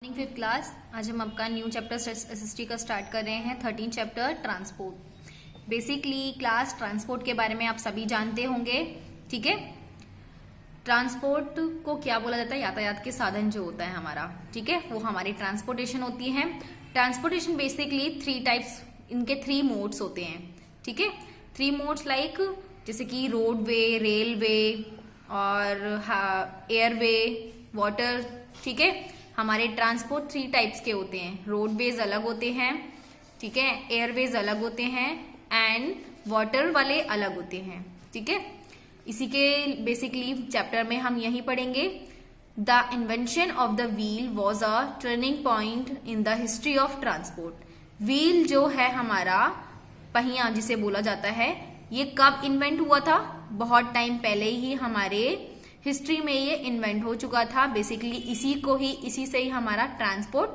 Morning fifth class. आज हम आपका न्यू चैप्टर एसएसटी का स्टार्ट कर रहे हैं। 13 chapter transport. Basically class transport के बारे में आप सभी जानते होंगे, ठीक है। ट्रांसपोर्ट को क्या बोला जाता है? यातायात के साधन जो होता है हमारा, ठीक है, वो हमारी ट्रांसपोर्टेशन होती है। ट्रांसपोर्टेशन बेसिकली 3 टाइप्स, इनके 3 मोड्स होते हैं, ठीक है। 3 मोड्स लाइक जैसे कि रोडवे, रेलवे और एयरवे, वाटर, ठीक है। हमारे ट्रांसपोर्ट 3 टाइप्स के होते हैं। रोडवेज अलग होते हैं, ठीक है, एयरवेज अलग होते हैं एंड वाटर वाले अलग होते हैं, ठीक है। इसी के बेसिकली चैप्टर में हम यही पढ़ेंगे। The invention of the wheel was a turning point in the history of transport. Wheel जो है हमारा पहिया जिसे बोला जाता है, ये कब इन्वेंट हुआ था? बहुत टाइम पहले ही हमारे हिस्ट्री में ये इन्वेंट हो चुका था। बेसिकली इसी से ही हमारा ट्रांसपोर्ट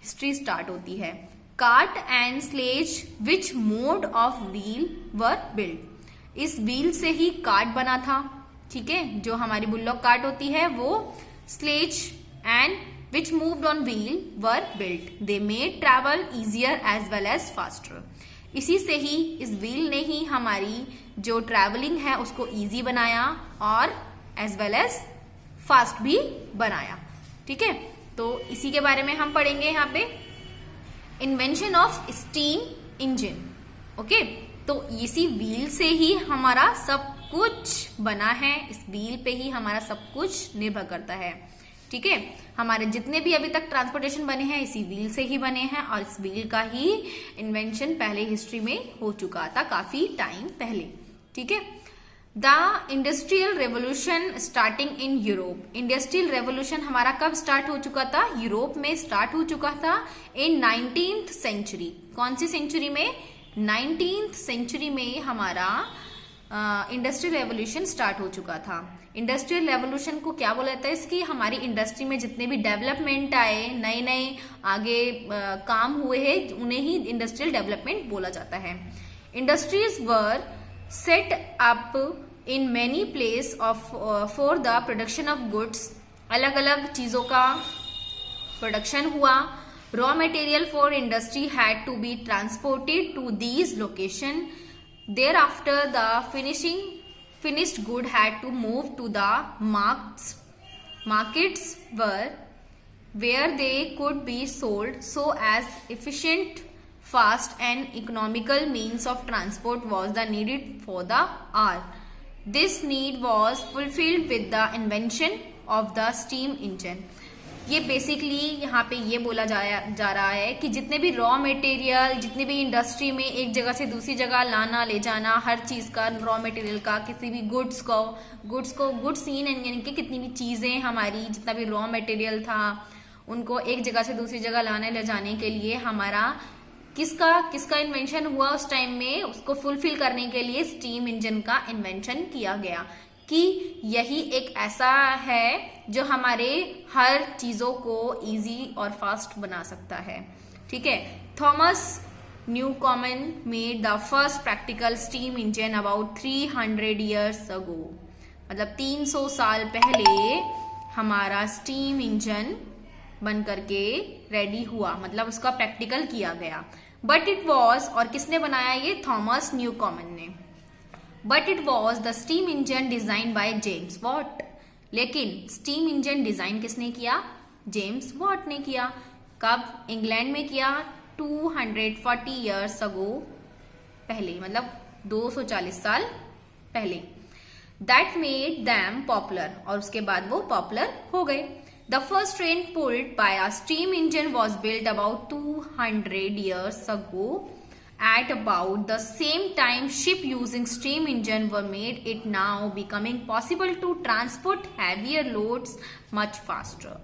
हिस्ट्री स्टार्ट होती है। Cart and sledge which mode of wheel were build. इस व्हील से ही कार्ट बना था, ठीक है। जो हमारी बुल्लॉक कार्ट होती है वो sledge and which moved on wheel were build. They made travel easier as well as faster. इसी से ही, इस व्हील ने ही हमारी जो ट्रैवलिंग है उसको इजी बनाया और एज वेल एज फास्ट भी बनाया, ठीक है। तो इसी के बारे में हम पढ़ेंगे यहाँ पे। Invention of steam engine, okay. तो इसी व्हील से ही हमारा सब कुछ बना है, इस व्हील पे ही हमारा सब कुछ निर्भर करता है, ठीक है। हमारे जितने भी अभी तक ट्रांसपोर्टेशन बने हैं इसी व्हील से ही बने हैं और इस व्हील का ही इन्वेंशन पहले हिस्ट्री में हो चुका था, काफी टाइम पहले, ठीक है। The industrial revolution starting in Europe. Industrial revolution हमारा कब स्टार्ट हो चुका था? यूरोप में स्टार्ट हो चुका था इन 19th सेंचुरी। कौन सी सेंचुरी में? 19th सेंचुरी में हमारा इंडस्ट्रियल रेवोल्यूशन स्टार्ट हो चुका था। इंडस्ट्रियल रेवोल्यूशन को क्या बोला जाता है? इसकी हमारी इंडस्ट्री में जितने भी डेवलपमेंट आए, नए नए आगे काम हुए हैं, उन्हें ही इंडस्ट्रियल डेवलपमेंट बोला जाता है। Industries were set up in many place of for the production of goods. अलग अलग चीजों का प्रोडक्शन हुआ। Raw material for industry had to be transported to these location. Thereafter, the finished good had to move to the markets where they could be sold. So as efficient, fast and economical means of transport was the needed for the hour. This need was fulfilled with the invention of the steam engine. ये basically यहाँ पे ये बोला जा रहा है कि जितने भी रॉ मटेरियल, जितने भी इंडस्ट्री में एक जगह से दूसरी जगह लाना ले जाना, हर चीज का, रॉ मटेरियल का, किसी भी गुड्स इन यानी कि कितनी भी चीजें हमारी, जितना भी रॉ मटेरियल था उनको एक जगह से दूसरी जगह लाने ले जाने के लिए हमारा किसका इन्वेंशन हुआ उस टाइम में? उसको फुलफिल करने के लिए स्टीम इंजन का इन्वेंशन किया गया कि यही एक ऐसा है जो हमारे हर चीजों को इजी और फास्ट बना सकता है, ठीक है। Thomas Newcomen made the first practical steam engine about 300 years ago. मतलब 300 साल पहले हमारा स्टीम इंजन बन करके रेडी हुआ, मतलब उसका प्रैक्टिकल किया गया। बट इट वॉज, और किसने बनाया ये? थॉमस न्यूकॉमन ने। But it was the steam engine design by James Watt. लेकिन स्टीम इंजन डिजाइन किसने किया? जेम्स वॉट ने किया। कब? इंग्लैंड में किया 240 years अगो, पहले, मतलब 240 साल पहले। दैट मेड दैम पॉपुलर, और उसके बाद वो पॉपुलर हो गए। The first train pulled bye a steam engine was build about 200 years ago. At about the same time, ship using steam engine were made, it now becoming possible to transport heavier loads much faster.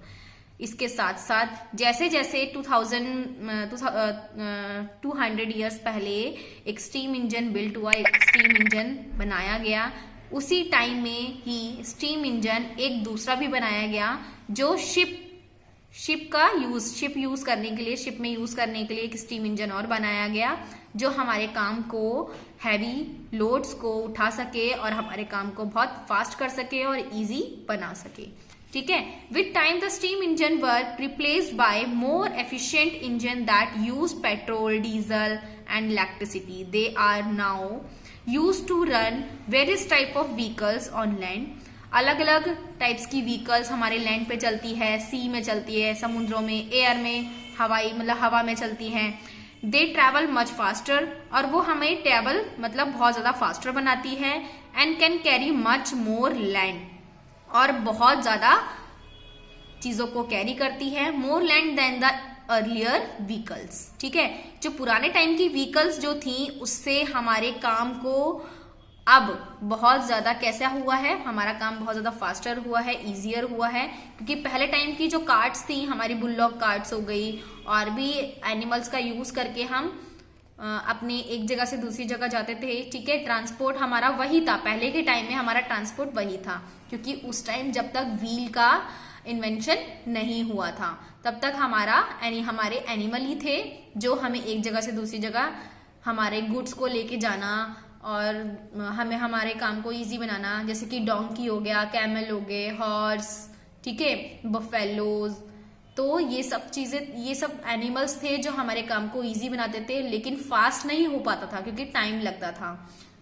इसके साथ साथ जैसे जैसे 200 years पहले एक steam engine built हुआ, एक steam engine बनाया गया, उसी टाइम में ही स्टीम इंजन एक दूसरा भी बनाया गया जो शिप यूज करने के लिए, शिप में यूज करने के लिए एक स्टीम इंजन और बनाया गया जो हमारे काम को, हैवी लोड्स को उठा सके और हमारे काम को बहुत फास्ट कर सके और इजी बना सके, ठीक है। With time the steam engine were replaced by more efficient engine that use petrol, diesel and electricity. They are now use to run various type of vehicles on land. अलग अलग types की vehicles हमारे land पे चलती है, सी में चलती है, समुद्रों में, एयर में, हवाई मतलब हवा में चलती हैं। दे ट्रैवल मच फास्टर, और वो हमें ट्रैवल मतलब बहुत ज्यादा फास्टर बनाती है। And can carry much more land, और बहुत ज्यादा चीजों को कैरी करती है। More land than the earlier vehicles, ठीक है। जो पुराने टाइम की व्हीकल्स जो थी उससे हमारे काम को अब बहुत ज्यादा कैसा हुआ है, हमारा काम बहुत ज्यादा फास्टर हुआ है, इजियर हुआ है। क्योंकि पहले टाइम की जो कार्ट्स थी, हमारी बुलडॉग कार्ट्स हो गई, और भी एनिमल्स का यूज करके हम अपने एक जगह से दूसरी जगह जाते थे, ठीक है। ट्रांसपोर्ट हमारा वही था, पहले के टाइम में हमारा ट्रांसपोर्ट वही था, क्योंकि उस टाइम जब तक व्हील का इन्वेंशन नहीं हुआ था तब तक हमारे एनिमल ही थे जो हमें एक जगह से दूसरी जगह हमारे गुड्स को लेके जाना और हमें हमारे काम को इजी बनाना। जैसे कि डोंकी हो गया, कैमल हो गए, हॉर्स, ठीक है, बफेलोज। तो ये सब चीजें, ये सब एनिमल्स थे जो हमारे काम को इजी बनाते थे, लेकिन फास्ट नहीं हो पाता था क्योंकि टाइम लगता था,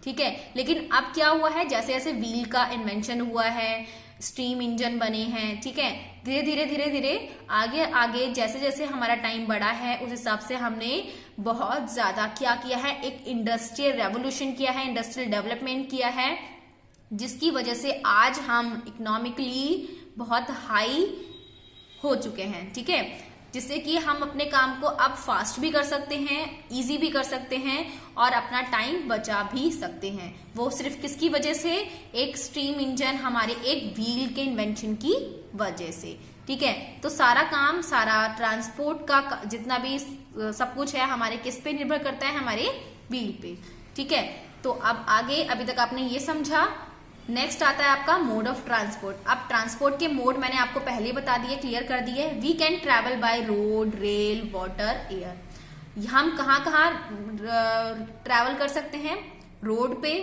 ठीक है। लेकिन अब क्या हुआ है, जैसे जैसे व्हील का इन्वेंशन हुआ है, स्टीम इंजन बने हैं, ठीक है, धीरे धीरे आगे आगे जैसे जैसे हमारा टाइम बढ़ा है उस हिसाब से हमने बहुत ज्यादा क्या किया है, एक इंडस्ट्रियल रेवोल्यूशन किया है, इंडस्ट्रियल डेवलपमेंट किया है, जिसकी वजह से आज हम इकोनॉमिकली बहुत हाई हो चुके हैं, ठीक है। जिससे कि हम अपने काम को अब फास्ट भी कर सकते हैं, इजी भी कर सकते हैं, और अपना टाइम बचा भी सकते हैं। वो सिर्फ किसकी वजह से, एक स्टीम इंजन, हमारे एक व्हील के इन्वेंशन की वजह से, ठीक है। तो सारा काम, सारा ट्रांसपोर्ट का जितना भी सब कुछ है हमारे किस पे निर्भर करता है, हमारे व्हील पे, ठीक है। तो अब आगे, अभी तक आपने ये समझा। नेक्स्ट आता है आपका मोड ऑफ ट्रांसपोर्ट। अब ट्रांसपोर्ट के मोड मैंने आपको पहले बता दिए, क्लियर कर दिए। We can travel by road, rail, water, air. हम कहाँ कहाँ ट्रैवल कर सकते हैं, रोड पे,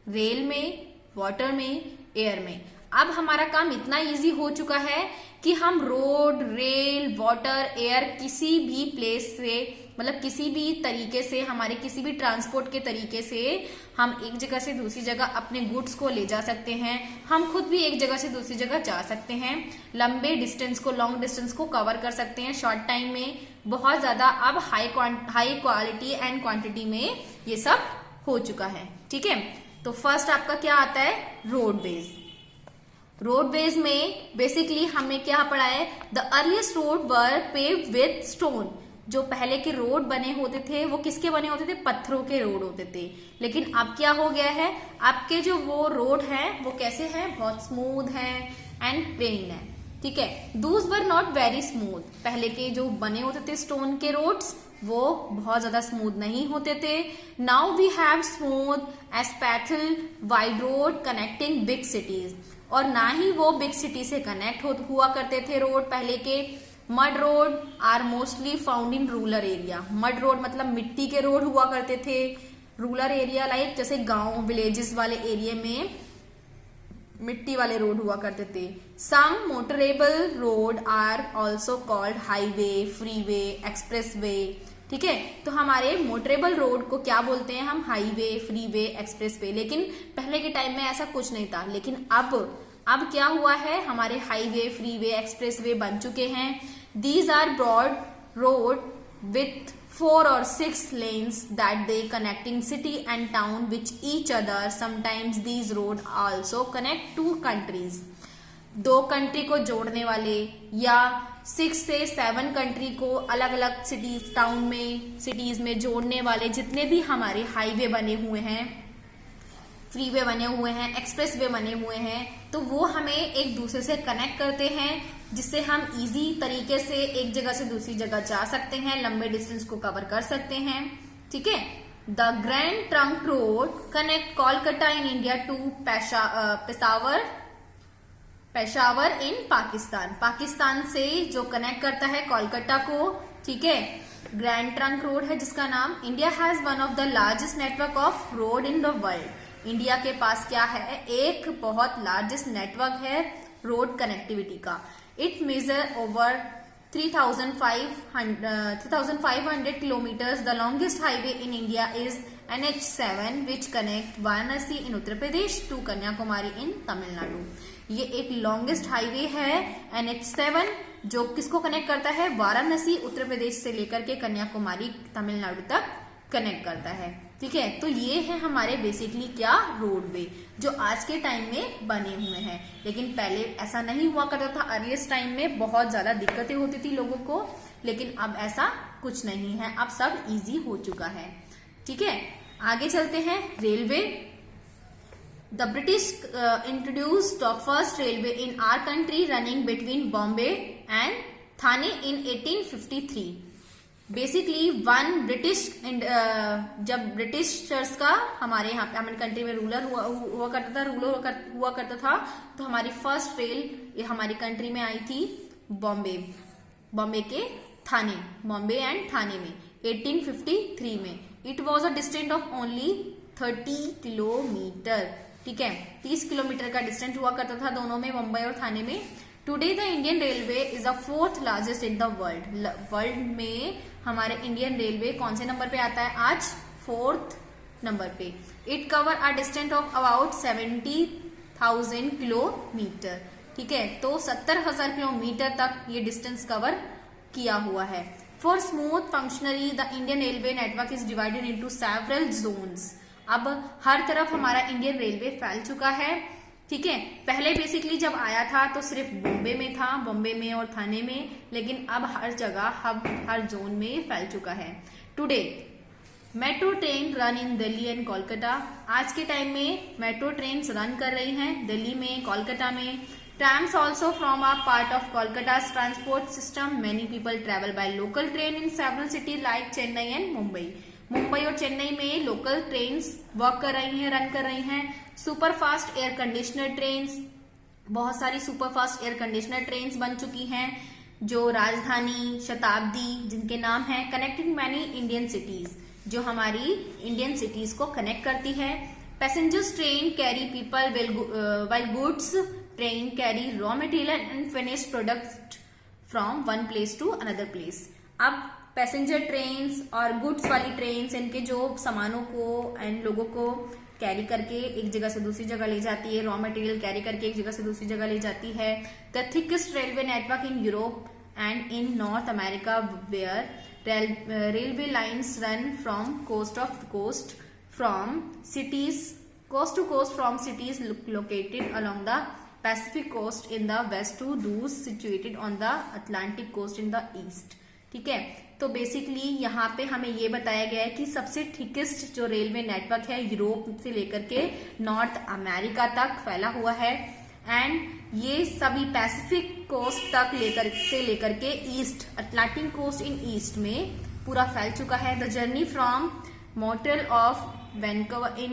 रेल में, वाटर में, एयर में। अब हमारा काम इतना इजी हो चुका है कि हम रोड, रेल, वाटर, एयर किसी भी प्लेस से, मतलब किसी भी तरीके से, हमारे किसी भी ट्रांसपोर्ट के तरीके से हम एक जगह से दूसरी जगह अपने गुड्स को ले जा सकते हैं। हम खुद भी एक जगह से दूसरी जगह जा सकते हैं, लंबे डिस्टेंस को, लॉन्ग डिस्टेंस को कवर कर सकते हैं शॉर्ट टाइम में। बहुत ज्यादा अब हाई क्वालिटी एंड क्वांटिटी में ये सब हो चुका है, ठीक है। तो फर्स्ट आपका क्या आता है, रोडवेज। रोडवेज में बेसिकली हमें क्या पढ़ा है, the earliest road were paved with stone. जो पहले के रोड बने होते थे वो किसके बने होते थे, पत्थरों के रोड होते थे। लेकिन अब क्या हो गया है, आपके जो वो रोड है वो कैसे हैं, बहुत स्मूथ हैं एंड प्लेन है, ठीक है। Dooj were not very smooth. पहले के जो बने होते थे स्टोन के रोड्स वो बहुत ज्यादा स्मूथ नहीं होते थे। Now we have smooth asphalt wide road connecting big cities. और ना ही वो बिग सिटी से कनेक्ट हुआ करते थे रोड पहले के। Mud road are mostly found in rural area. Mud road मतलब मिट्टी के रोड हुआ करते थे। रूरल एरिया लाइक जैसे गांव, विलेजेस वाले एरिया में मिट्टी वाले रोड हुआ करते थे। Some motorable road are also called highway, freeway, expressway, ठीक है। तो हमारे मोटरेबल रोड को क्या बोलते हैं हम, हाईवे, फ्रीवे, एक्सप्रेस वे। लेकिन पहले के टाइम में ऐसा कुछ नहीं था। लेकिन अब क्या हुआ है, हमारे हाईवे, फ्रीवे, एक्सप्रेस वे बन चुके हैं। These are broad road with 4 or 6 lanes that they connecting city and town with each other. Sometimes these road also connect 2 countries. 2 country को जोड़ने वाले, या 6 से 7 कंट्री को अलग अलग सिटीज, टाउन में, सिटीज में जोड़ने वाले जितने भी हमारे हाईवे बने हुए हैं, फ्रीवे बने हुए हैं, एक्सप्रेस वे बने हुए हैं, तो वो हमें एक दूसरे से कनेक्ट करते हैं, जिससे हम इजी तरीके से एक जगह से दूसरी जगह जा सकते हैं, लंबे डिस्टेंस को कवर कर सकते हैं, ठीक है। The grand trunk road connect Kolkata in India to Peshawar in Pakistan. Pakistan से जो कनेक्ट करता है कोलकाता को, ठीक है। ग्रैंड ट्रंक रोड है जिसका नाम। India has one of the largest network of road in the world. India के पास क्या है, एक बहुत लार्जेस्ट नेटवर्क है रोड कनेक्टिविटी का। It measure over 3,500 kilometres. The longest highway in India is NH7 which connect Varanasi in Uttar Pradesh to Kanyakumari in Tamil Nadu. ये एक लॉन्गेस्ट हाईवे है NH7 जो किसको कनेक्ट करता है, वाराणसी उत्तर प्रदेश से लेकर के कन्याकुमारी तमिलनाडु तक कनेक्ट करता है। ठीक है, तो ये है हमारे बेसिकली क्या, रोडवे, जो आज के टाइम में बने हुए हैं। लेकिन पहले ऐसा नहीं हुआ करता था, अर्लीस्ट टाइम में बहुत ज्यादा दिक्कतें होती थी लोगों को, लेकिन अब ऐसा कुछ नहीं है, अब सब इजी हो चुका है। ठीक है, आगे चलते हैं। Railway, the British introduced the first railway in our country running between Bombay and Thane in 1853। Basically one British, जब ब्रिटिशर्स का हमारे यहाँ पे हमारी कंट्री में रूलर हुआ करता था, तो हमारी फर्स्ट रेल ये हमारी कंट्री में आई थी बॉम्बे के थाने, बॉम्बे एंड थाने में 1853 में। It was a distance of only 30 kilometre. ठीक है, 30 किलोमीटर का डिस्टेंस हुआ करता था दोनों में, मुंबई और थाने में। Today the Indian railway is the 4th largest in the world. World में हमारे इंडियन रेलवे कौन से नंबर पे आता है आज, 4th नंबर पे। It cover a distance of about 70,000 kilometre. ठीक है, तो 70,000 किलोमीटर तक ये डिस्टेंस कवर किया हुआ है। For smooth functionary the Indian railway network is divided into several zones. अब हर तरफ हमारा इंडियन रेलवे फैल चुका है। ठीक है, पहले बेसिकली जब आया था तो सिर्फ बॉम्बे में था, बॉम्बे में और थाने में, लेकिन अब हर जगह हर जोन में फैल चुका है। Today metro train run in Delhi and Kolkata. आज के टाइम में मेट्रो ट्रेन रन कर रही हैं दिल्ली में, कोलकाता में। Trams also form a part of Kolkata's transport system. Many people travel by local train in several cities like Chennai and Mumbai. Mumbai और चेन्नई में लोकल ट्रेन्स वर्क कर रही हैं, रन कर रही हैं। Super fast air conditioner trains, बहुत सारी super fast air conditioner trains बन चुकी हैं, जो राजधानी, शताब्दी जिनके नाम हैं, कनेक्टिंग मैनी इंडियन सिटीज, जो हमारी इंडियन सिटीज को कनेक्ट करती है। Passengers train carry people while goods train carry raw material and finished products from one place to another place. अब पैसेंजर ट्रेन्स और गुड्स वाली ट्रेन्स इनके जो सामानों को एंड लोगों को कैरी करके एक जगह से दूसरी जगह ले जाती है, रॉ मटेरियल कैरी करके एक जगह से दूसरी जगह ले जाती है। The thickest railway network in Europe and in North America where railway lines run from coast of coast from cities, coast to coast from cities located along the Pacific coast in the west to those situated on the Atlantic coast in the east. ठीक है, तो basically यहाँ पे हमें ये बताया गया है कि सबसे थिकेस्ट जो रेलवे नेटवर्क है यूरोप से लेकर के नॉर्थ अमेरिका तक फैला हुआ है, एंड ये सभी पैसिफिक कोस्ट तक लेकर के east, Atlantic coast in east में पूरा फैल चुका है। The journey from Montreal of Vancouver in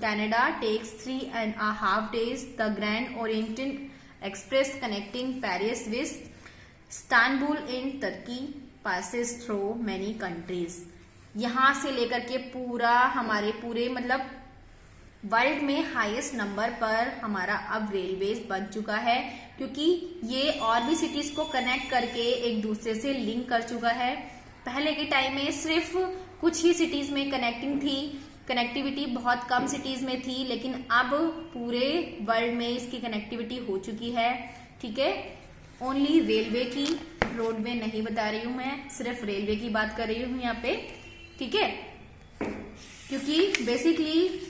Canada takes 3.5 days. The Grand Oriental Express connecting Paris with Istanbul in Turkey passes through many countries. यहाँ से लेकर के हमारे पूरे मतलब वर्ल्ड में हाईएस्ट नंबर पर हमारा अब रेलवेज बन चुका है, क्योंकि ये और भी सिटीज को कनेक्ट करके एक दूसरे से लिंक कर चुका है। पहले के टाइम में सिर्फ कुछ ही सिटीज में कनेक्टिविटी बहुत कम सिटीज में थी, लेकिन अब पूरे वर्ल्ड में इसकी कनेक्टिविटी हो चुकी है। ठीक है, ओनली रेलवे की, रोडवे नहीं बता रही हूं मैं, सिर्फ रेलवे की बात कर रही हूं यहाँ पे। ठीक है, क्योंकि बेसिकली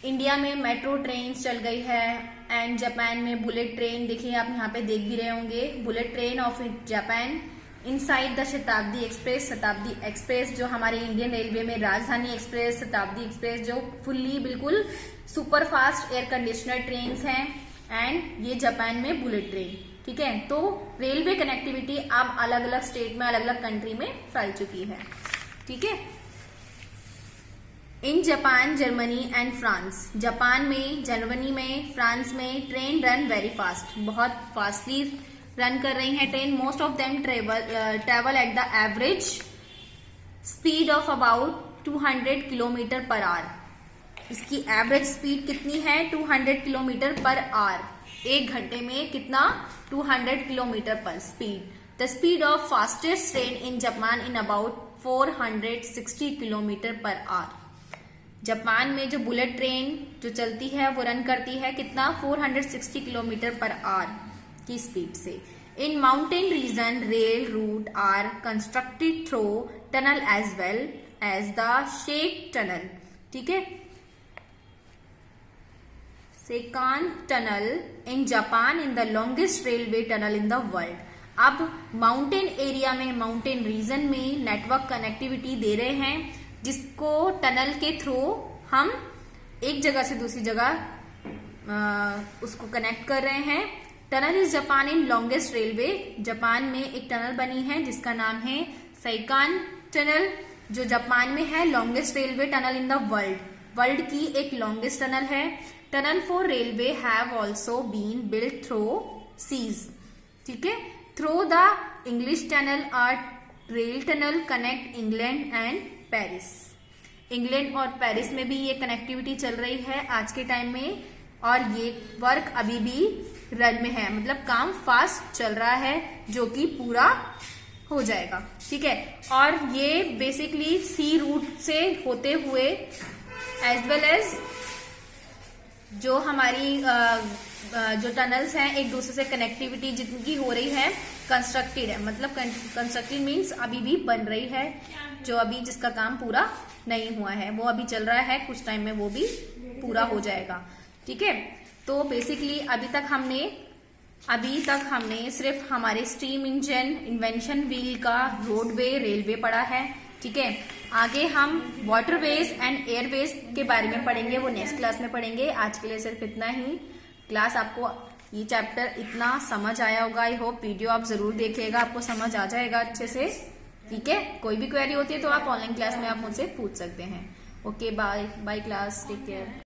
इंडिया में मेट्रो ट्रेन चल गई है एंड जापान में बुलेट ट्रेन, देखिए आप यहाँ पे देख भी रहे होंगे, bullet train of Japan inside the शताब्दी एक्सप्रेस जो हमारे इंडियन रेलवे में राजधानी एक्सप्रेस, शताब्दी एक्सप्रेस जो फुल्ली बिल्कुल super fast air conditioner train हैं, एंड ये जापान में बुलेट ट्रेन। ठीक है, तो रेलवे कनेक्टिविटी अब अलग अलग स्टेट में, अलग अलग कंट्री में फैल चुकी है। ठीक है, in Japan, Germany and France, Japan में, जर्मनी में, फ्रांस में ट्रेन रन वेरी फास्ट, बहुत फास्टली रन कर रही हैं train. Most of them travel at the average speed of about 200 kilometre per hour. इसकी एवरेज स्पीड कितनी है 200 किलोमीटर पर आवर। एक घंटे में कितना 200 किलोमीटर पर speed. The speed of fastest train in Japan in about 460 kilometre per hour. Japan में जो बुलेट ट्रेन जो चलती है वो रन करती है कितना 460 किलोमीटर पर आवर की स्पीड से। In mountain region rail route are constructed through tunnel as well as the Seikan tunnel. ठीक है, Seikan tunnel in Japan in the longest railway tunnel in the world. अब mountain area में, mountain region में network connectivity दे रहे हैं, जिसको tunnel के थ्रू हम एक जगह से दूसरी जगह उसको कनेक्ट कर रहे हैं। Tunnel is Japan in longest railway. Japan में एक टनल बनी है जिसका नाम है सैकान टनल, जो जापान में है longest railway tunnel in the world. World की एक लॉन्गेस्ट टनल है। Tunnel for railway have also been built through seas. ठीक है, through the English tunnel are rail tunnel connect England and Paris. England और Paris में भी ये connectivity चल रही है आज के टाइम में, और ये वर्क अभी भी रन में है, मतलब काम फास्ट चल रहा है जो कि पूरा हो जाएगा। ठीक है, और ये बेसिकली सी रूट से होते हुए एज वेल एज जो हमारी जो टनल्स हैं एक दूसरे से कनेक्टिविटी जिनकी हो रही है कंस्ट्रक्टेड है, मतलब कंस्ट्रक्टेड मीन्स अभी भी बन रही है, जो अभी जिसका काम पूरा नहीं हुआ है वो अभी चल रहा है, कुछ टाइम में वो भी पूरा हो जाएगा। ठीक है, तो बेसिकली अभी तक हमने सिर्फ हमारे स्टीम इंजन, इन्वेंशन व्हील का, रोडवे, रेलवे पढ़ा है। ठीक है, आगे हम वाटरवेज एंड एयरवेज के बारे में पढ़ेंगे, वो नेक्स्ट क्लास में पढ़ेंगे। आज के लिए सिर्फ इतना ही। क्लास आपको ये चैप्टर इतना समझ आया होगा, आई होप। वीडियो आप जरूर देखिएगा, आपको समझ आ जाएगा अच्छे से। ठीक है, कोई भी क्वेरी होती है तो आप ऑनलाइन क्लास में आप मुझसे पूछ सकते हैं। Okay, bye bye class, take care.